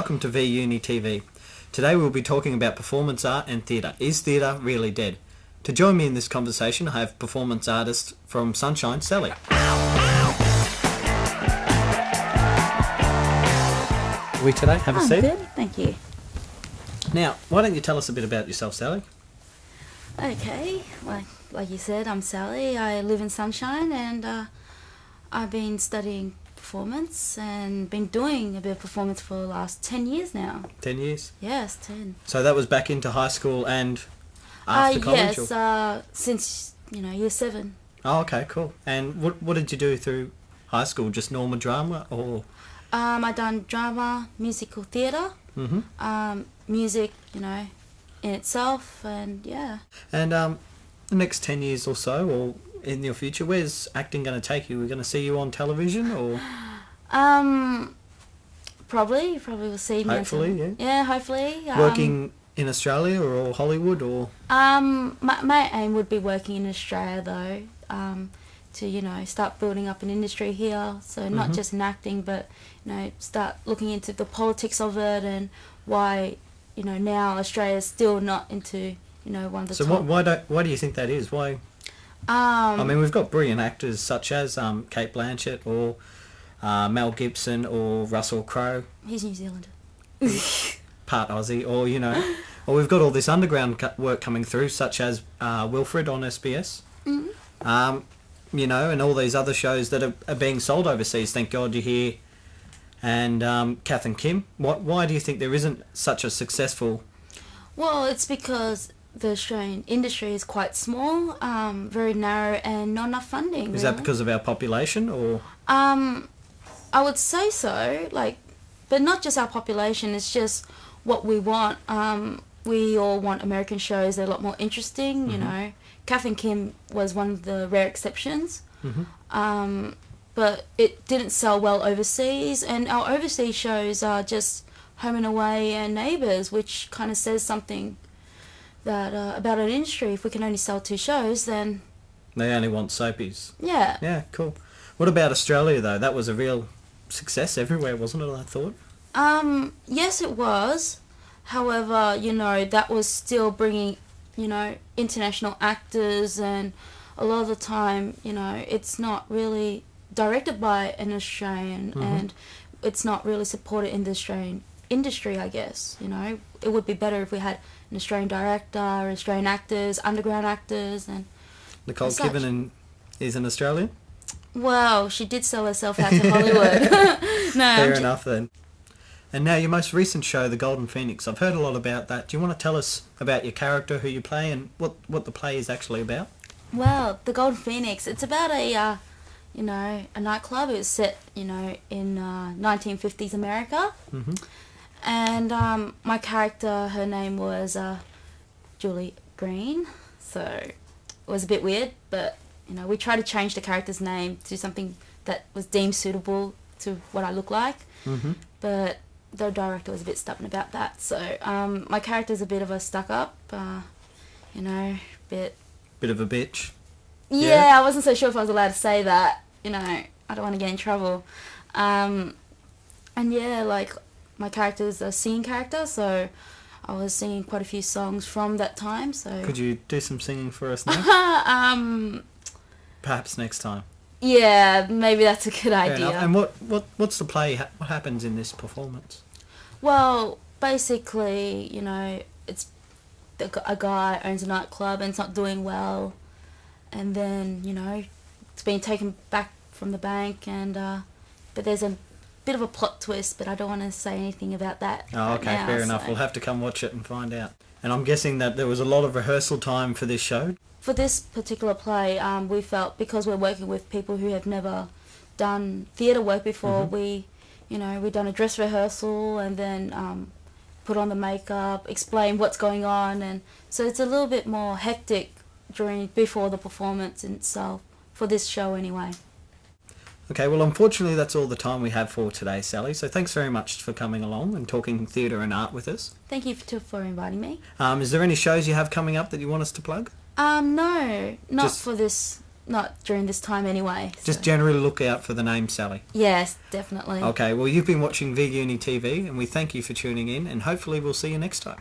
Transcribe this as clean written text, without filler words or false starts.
welcome to VUNI TV. Today we'll be talking about performance art and theatre. Is theatre really dead? To join me in this conversation I have performance artist from Sunshine, Sally. Are we today? Have a seat. Good, thank you. Now, why don't you tell us a bit about yourself, Sally? Okay, like you said, I'm Sally. I live in Sunshine and I've been studying performance and been doing a bit of performance for the last 10 years now. 10 years? Yes, 10. So that was back into high school and after college? Yes, since, year 7. Oh, okay, cool. And what did you do through high school? Just normal drama or...? I done drama, musical theatre, music, in itself, and yeah. And the next 10 years or so, or in your future, where's acting going to take you? We're going to see you on television, or? Probably will see me. Hopefully, yeah. Yeah, hopefully. Working in Australia or Hollywood, or? My aim would be working in Australia though. To start building up an industry here, so not just in acting, but start looking into the politics of it and why now Australia's still not into one of the top. So why do you think that is? Why? I mean, we've got brilliant actors such as Kate Blanchett or Mel Gibson or Russell Crowe. He's New Zealander. Part Aussie, or we've got all this underground work coming through, such as Wilfred on SBS. And all these other shows that are being sold overseas. Thank God You're Here, and Kath and Kim. Why do you think there isn't such a successful? Well, it's because the Australian industry is quite small, very narrow, and not enough funding. Is that because of our population, or? I would say so. But not just our population. It's just what we want. We all want American shows. They're a lot more interesting. Kath and Kim was one of the rare exceptions, but it didn't sell well overseas, and our overseas shows are just Home and Away and Neighbours, which kind of says something that about an industry. If we can only sell 2 shows, then... They only want soapies. Yeah. Yeah, cool. What about Australia, though? That was a real success everywhere, wasn't it, I thought? Yes, it was. However, that was still bringing... international actors, and a lot of the time, it's not really directed by an Australian, and it's not really supported in the Australian industry, I guess. It would be better if we had an Australian director, Australian actors, underground actors, and Nicole Kidman is an Australian? Well, she did sell herself out to Hollywood. No, fair enough then. And now your most recent show, The Golden Phoenix. I've heard a lot about that. Do you want to tell us about your character, who you play, and what the play is actually about? Well, The Golden Phoenix, it's about a nightclub. It was set, in 1950s America. And my character, her name was Julie Green. So it was a bit weird, but, we tried to change the character's name to something that was deemed suitable to what I look like. But the director was a bit stubborn about that, so my character's a bit of a stuck-up, Bit of a bitch. Yeah, I wasn't so sure if I was allowed to say that, I don't want to get in trouble. And yeah, my character's a singing character, so I was singing quite a few songs from that time, so... Could you do some singing for us now? Perhaps next time. Yeah, maybe that's a good idea. And what's the play? What happens in this performance? Well, basically, it's a guy owns a nightclub and it's not doing well, and then it's being taken back from the bank, and but there's a bit of a plot twist, but I don't want to say anything about that. Oh, okay, now, fair enough. We'll have to come watch it and find out. And I'm guessing that there was a lot of rehearsal time for this show. For this particular play, we felt, because we're working with people who have never done theatre work before, we've done a dress rehearsal and then put on the makeup, explain what's going on, and so it's a little bit more hectic before the performance itself, for this show anyway. Okay, well unfortunately that's all the time we have for today, Sally, so thanks very much for coming along and talking theatre and art with us. Thank you for inviting me. Is there any shows you have coming up that you want us to plug? No, not for this not during this time anyway. So. Just generally look out for the name Sally. Yes, definitely. Okay, well, you've been watching Vic Uni TV, and we thank you for tuning in, and hopefully we'll see you next time.